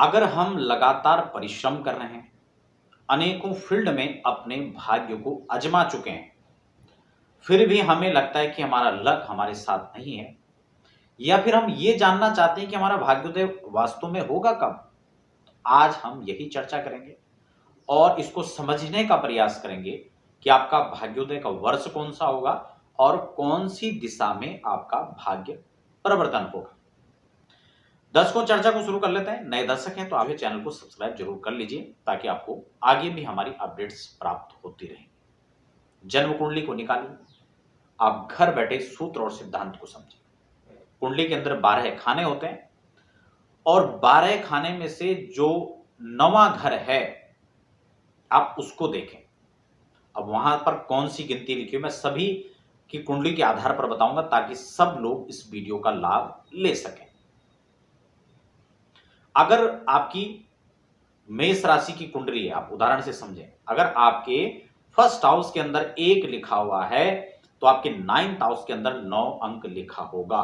अगर हम लगातार परिश्रम कर रहे हैं, अनेकों फील्ड में अपने भाग्य को आजमा चुके हैं, फिर भी हमें लगता है कि हमारा लक हमारे साथ नहीं है, या फिर हम ये जानना चाहते हैं कि हमारा भाग्योदय वास्तव में होगा कब, आज हम यही चर्चा करेंगे और इसको समझने का प्रयास करेंगे कि आपका भाग्योदय का वर्ष कौन सा होगा और कौन सी दिशा में आपका भाग्य परिवर्तन होगा। दर्शकों, चर्चा को शुरू कर लेते हैं। नए दर्शक हैं तो आप चैनल को सब्सक्राइब जरूर कर लीजिए ताकि आपको आगे भी हमारी अपडेट्स प्राप्त होती रहेंगी। जन्म कुंडली को निकालिए, आप घर बैठे सूत्र और सिद्धांत को समझिए। कुंडली के अंदर 12 खाने होते हैं और 12 खाने में से जो 9वां घर है आप उसको देखें। अब वहां पर कौन सी गिनती लिखी है मैं सभी की कुंडली के आधार पर बताऊंगा ताकि सब लोग इस वीडियो का लाभ ले सकें। अगर आपकी मेष राशि की कुंडली है, आप उदाहरण से समझें, अगर आपके फर्स्ट हाउस के अंदर 1 लिखा हुआ है तो आपके 9th हाउस के अंदर 9 अंक लिखा होगा,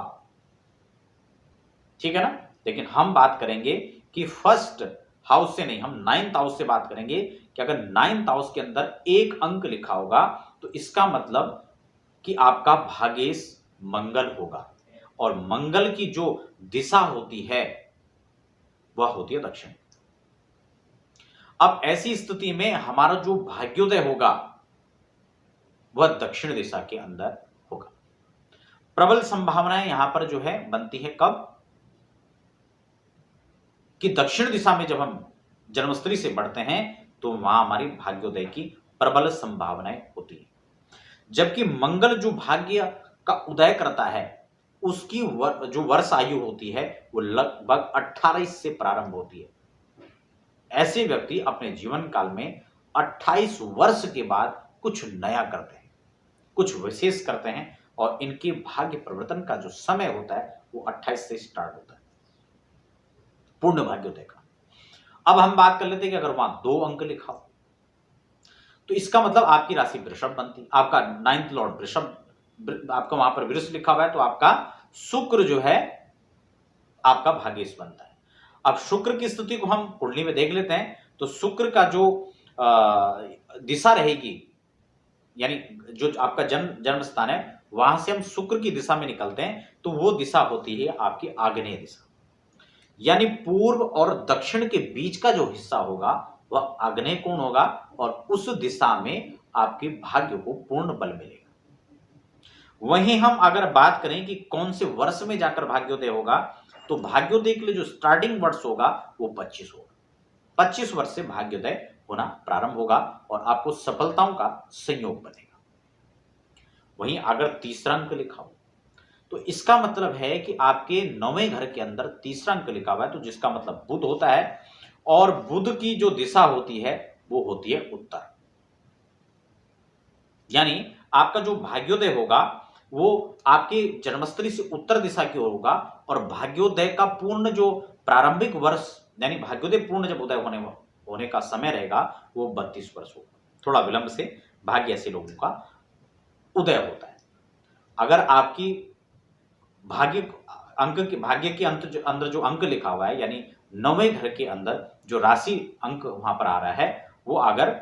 ठीक है ना। लेकिन हम बात करेंगे कि फर्स्ट हाउस से नहीं, हम 9th हाउस से बात करेंगे कि अगर 9th हाउस के अंदर 1 अंक लिखा होगा तो इसका मतलब कि आपका भाग्येश मंगल होगा और मंगल की जो दिशा होती है वह होती है दक्षिण। अब ऐसी स्थिति में हमारा जो भाग्योदय होगा वह दक्षिण दिशा के अंदर होगा। प्रबल संभावनाएं यहां पर जो है बनती है कब, कि दक्षिण दिशा में जब हम जन्मस्थली से बढ़ते हैं तो वहां हमारी भाग्योदय की प्रबल संभावनाएं होती है। जबकि मंगल जो भाग्य का उदय करता है उसकी जो वर्ष आयु होती है वो लगभग 28 से प्रारंभ होती है। ऐसे व्यक्ति अपने जीवन काल में 28 वर्ष के बाद कुछ नया करते हैं, कुछ विशेष करते हैं और इनके भाग्य परिवर्तन का जो समय होता है वो 28 से स्टार्ट होता है पूर्ण भाग्योदय का। अब हम बात कर लेते हैं कि अगर वहां 2 अंक लिखा हो तो इसका मतलब आपकी राशि वृषभ बनती है, आपका 9th लॉर्ड वृषभ, आपका वहां पर वृष लिखा हुआ है तो आपका शुक्र जो है आपका भाग्येश बनता है। अब शुक्र की स्थिति को हम कुंडली में देख लेते हैं तो शुक्र का जो दिशा रहेगी, यानी जो आपका जन्म स्थान है वहां से हम शुक्र की दिशा में निकलते हैं तो वो दिशा होती है आपकी आग्नेय दिशा, यानी पूर्व और दक्षिण के बीच का जो हिस्सा होगा वह आग्नेय कोण होगा और उस दिशा में आपके भाग्य को पूर्ण बल मिलेगा। वहीं हम अगर बात करें कि कौन से वर्ष में जाकर भाग्योदय होगा तो भाग्योदय के लिए जो स्टार्टिंग वर्ष होगा वो 25 होगा। 25 वर्ष से भाग्योदय होना प्रारंभ होगा और आपको सफलताओं का संयोग बनेगा। वहीं अगर तीसरा अंक लिखा हो तो इसका मतलब है कि आपके 9वें घर के अंदर तीसरा अंक लिखा हुआ है तो जिसका मतलब बुध होता है और बुध की जो दिशा होती है वो होती है उत्तर, यानी आपका जो भाग्योदय होगा वो आपके जन्मस्थली से उत्तर दिशा की ओर होगा और भाग्योदय का पूर्ण जो प्रारंभिक वर्ष यानी भाग्योदय पूर्ण जब उदय होने का समय रहेगा वो 32 वर्ष होगा। थोड़ा विलंब से भाग्य ऐसे लोगों का उदय होता है। अगर आपकी भाग्य के अंदर जो अंक लिखा हुआ है यानी 9वें घर के अंदर जो राशि अंक वहां पर आ रहा है वो अगर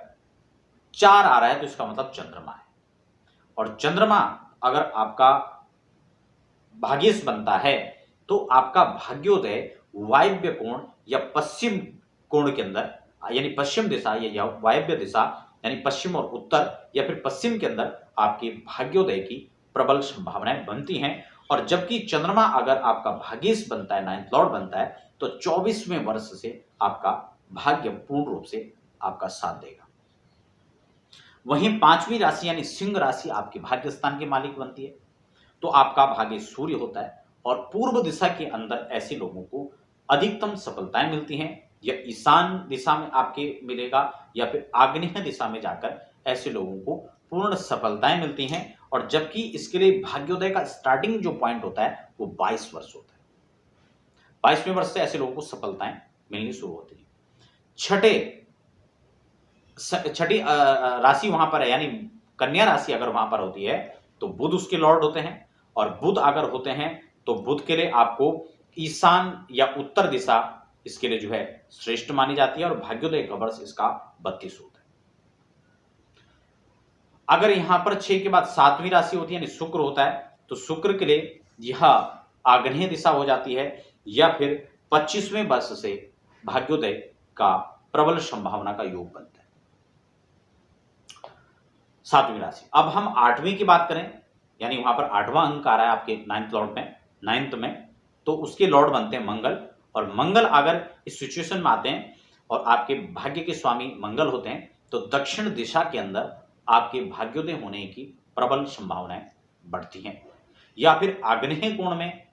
4 आ रहा है तो इसका मतलब चंद्रमा है और चंद्रमा अगर आपका भाग्येश बनता है तो आपका भाग्योदय वायव्य कोण या पश्चिम कोण के अंदर यानी पश्चिम दिशा या वायव्य दिशा यानी पश्चिम और उत्तर या फिर पश्चिम के अंदर आपके भाग्योदय की प्रबल संभावनाएं बनती हैं। और जबकि चंद्रमा अगर आपका भाग्येश बनता है, 9th लॉर्ड बनता है तो 24वें वर्ष से आपका भाग्य पूर्ण रूप से आपका साथ देगा। वहीं 5वीं राशि यानी सिंह राशि आपके भाग्य स्थान के मालिक बनती है तो आपका भाग्य सूर्य होता है और पूर्व दिशा के अंदर ऐसे लोगों को अधिकतम सफलताएं मिलती हैं, या ईशान दिशा में आपके मिलेगा या फिर आग्नेय दिशा में जाकर ऐसे लोगों को पूर्ण सफलताएं मिलती हैं। और जबकि इसके लिए भाग्योदय का स्टार्टिंग जो पॉइंट होता है वो 22 वर्ष होता है। 22वें वर्ष से ऐसे लोगों को सफलताएं मिलनी शुरू होती है। छठी राशि वहां पर है यानी कन्या राशि अगर वहां पर होती है तो बुध उसके लॉर्ड होते हैं और बुध अगर होते हैं तो बुध के लिए आपको ईशान या उत्तर दिशा इसके लिए जो है श्रेष्ठ मानी जाती है और भाग्योदय का वर्ष इसका 32 होता है। अगर यहां पर 6 के बाद 7वीं राशि होती है यानी शुक्र होता है, तो शुक्र के लिए यह आग्नेय दिशा हो जाती है या फिर 25वें वर्ष से भाग्योदय का प्रबल संभावना का योग बनता है। 7वीं राशि। अब हम 8वीं की बात करें, यानी वहां पर 8वां अंक आ रहा है आपके 9th लॉर्ड में, 9th में, तो उसके लॉर्ड बनते हैं मंगल। और मंगल अगर इस सिचुएशन में आते हैं और आपके भाग्य के स्वामी मंगल होते हैं, तो दक्षिण दिशा के अंदर आपके भाग्योदय होने की प्रबल संभावनाएं बढ़ती हैं। या फिर आग्नेय कोण में,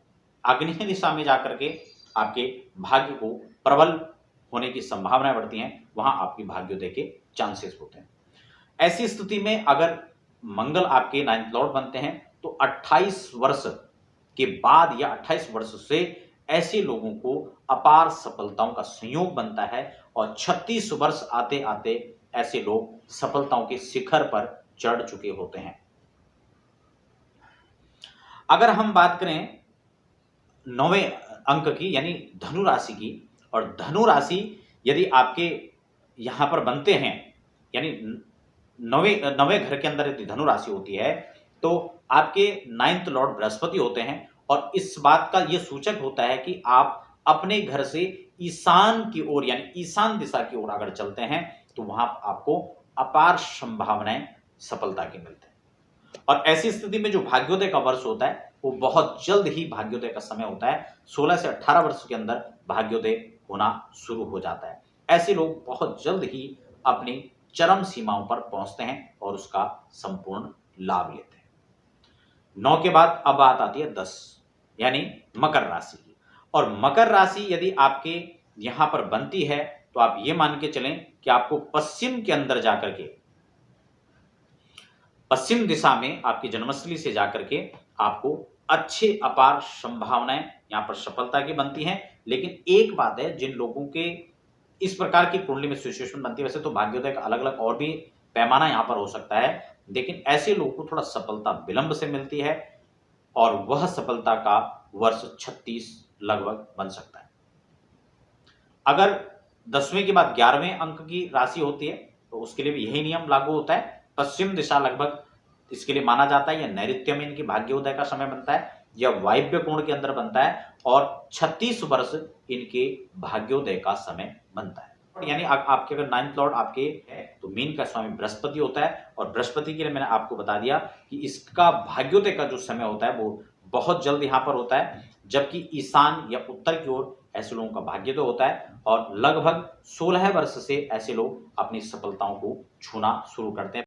आग्नेय दिशा में जाकर के आपके भाग्य को प्रबल होने की संभावनाएं बढ़ती हैं, वहां आपकी भाग्योदय के चांसेस होते हैं। ऐसी स्थिति में अगर मंगल आपके 9th लॉर्ड बनते हैं, तो 28 वर्ष के बाद या 28 वर्ष से ऐसे लोगों को अपार सफलताओं का संयोग बनता है और 36 वर्ष आते आते ऐसे लोग सफलताओं के शिखर पर चढ़ चुके होते हैं। अगर हम बात करें 9वें अंक की यानी धनु राशि की, और धनु राशि यदि आपके यहां पर बनते हैं, यानी नवे घर के अंदर यदि धनु राशि होती है, तो आपके 9th लॉर्ड बृहस्पति होते हैं और इस बात का यह सूचक होता है कि आप अपने घर से ईशान की ओर यानी ईशान दिशा की ओर अगर चलते हैं, तो वहां आपको अपार संभावनाएं सफलता की मिलती है। और ऐसी स्थिति में जो भाग्योदय का वर्ष होता है वो बहुत जल्द ही भाग्योदय का समय होता है। 16 से 18 वर्ष के अंदर भाग्योदय होना शुरू हो जाता है। ऐसे लोग बहुत जल्द ही अपनी चरम सीमाओं पर पहुंचते हैं और उसका संपूर्ण लाभ लेते हैं। 9 के बाद अब बात आती है 10 यानी मकर राशि की। और मकर राशि यदि आपके यहां पर बनती है, तो आप ये मान के चलें कि आपको पश्चिम के अंदर जाकर के, पश्चिम दिशा में आपकी जन्मस्थली से जाकर के आपको अच्छे अपार संभावनाएं यहां पर सफलता की बनती हैं। लेकिन एक बात है, जिन लोगों के इस प्रकार की कुंडली में सिचुएशन बनती है, वैसे तो भाग्योदय का अलग अलग और भी पैमाना यहां पर हो सकता है, लेकिन ऐसे लोगों को थोड़ा सफलता विलंब से मिलती है और वह सफलता का वर्ष 36 लगभग बन सकता है। अगर 10वें के बाद 11वें अंक की राशि होती है, तो उसके लिए भी यही नियम लागू होता है। पश्चिम दिशा लगभग इसके लिए माना जाता है, यह नैऋत्य में इनकी भाग्योदय का समय बनता है, यह वायव्य कोण के अंदर बनता है और 36 वर्ष इनके भाग्योदय का समय बनता है। यानी आपके अगर 9th लॉर्ड आपके है, तो मीन का स्वामी बृहस्पति होता है और बृहस्पति के लिए मैंने आपको बता दिया कि इसका भाग्योदय का जो समय होता है वो बहुत जल्द यहां पर होता है, जबकि ईशान या उत्तर की ओर ऐसे लोगों का भाग्योदय होता है और लगभग 16 वर्ष से ऐसे लोग अपनी सफलताओं को छूना शुरू करते हैं।